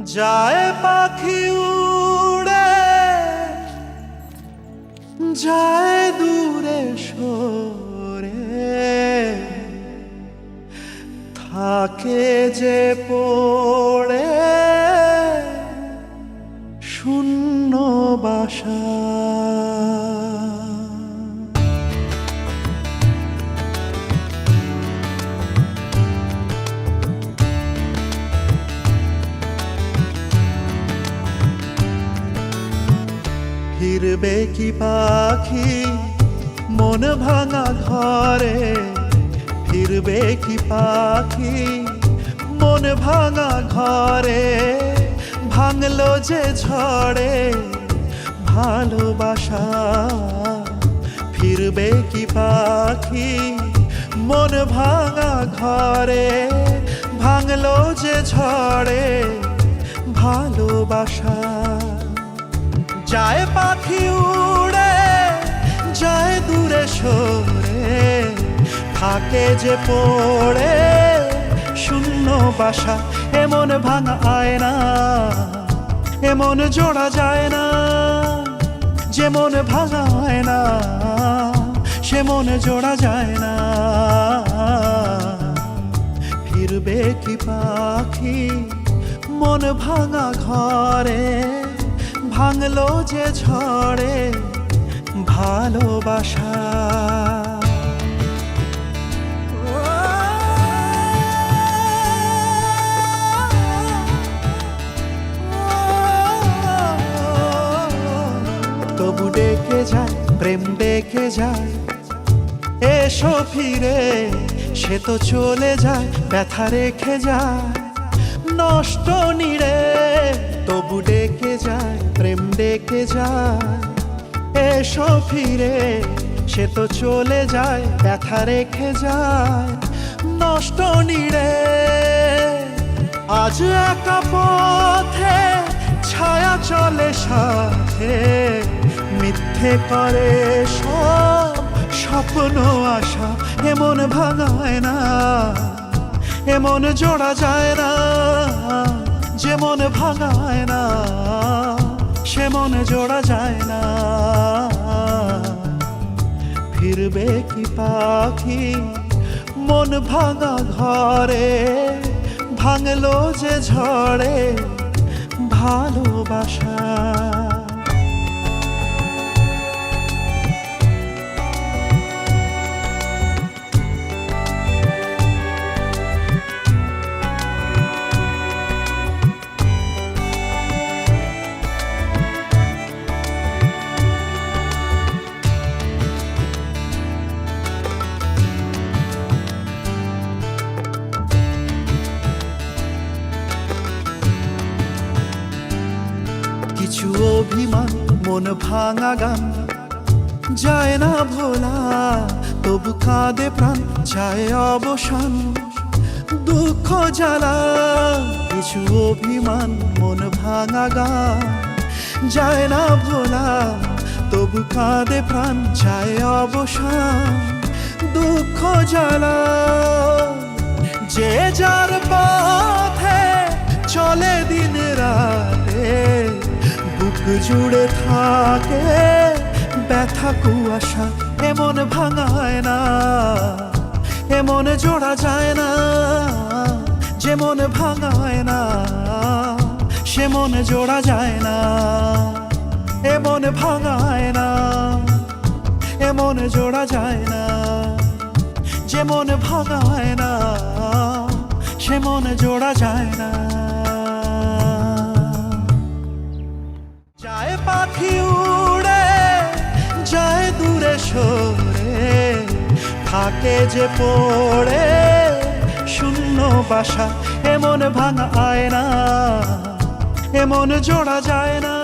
যায় পাখি উড়ে, যায় দূরে সরে, থাকে যে পড়ে শূন্য বাসা। ফিরবে কি পাখি মন ভাঙা ঘরে, ফিরবে কি পাখি মন ভাঙা ঘরে, ভাঙলো যে ঝড়ে ভালোবাসা। ফিরবে কি পাখি মন ভাঙা ঘরে, ভাঙলো যে ঝড়ে ভালোবাসা। যায় পাখি উড়ে, যায় দূরে সরে, থাকে যে পড়ে শূন্য বাসা। এমন ভাঙা আয়না, এমন জোড়া যায় না, যেমন ভাঙা আয়না সেমন জোড়া যায় না। ফিরবে কি পাখি মন ভাঙা ঘরে, ভাঙলো যে ঝড়ে ভালোবাসা। তবু ডেকে যায় প্রেম ডেকে যায়, এসো ফিরে, সে তো চলে যায় ব্যথা রেখে যায় নষ্ট নীড়ে। তবু ডেকে যায় প্রেম ডেকে যায়, এসো ফিরে, সে তো চলে যায় ব্যথা রেখে যায় নষ্ট নীড়ে। আজ একা পথে ছায়া চলে সাথে, মিথ্যে করে সব স্বপ্ন আশা। এমন ভাঙায় না, এমন জোড়া যায় না, যেমন ভাঙায় না সেমন জোড়া যায় না। ফিরবে কি পাখি মন ভাঙা ঘরে, ভাঙলো যে ঝড়ে ভালোবাসা। কিছু অভিমান মন ভাঙা গান যায় না ভোলা, তবু কাঁদে প্রাণ যায় অবসান দুঃখ জ্বালা। কিছু অভিমান মন ভাঙা গান যায় না ভোলা, তবু কাঁদে প্রাণ যায় অবসান দুঃখ জ্বালা। যে যার পথে চলে দিন রাতে, বুক জুড়ে থাকে ব্যথা কুয়াশা। এমন ভাঙায় না, এমন জোড়া যায় না, যেমন ভাঙায় না সেমন জোড়া যায় না। এমন ভাঙায় না, এমন জোড়া যায় না, যেমন ভাঙায় না সেমন জোড়া যায় না। যায় পাখি উড়ে, যায় দূরে সরে, থাকে যে পড়ে শূন্য বাসা। এমন ভাঙা আয়না, এমন জোড়া যায় না,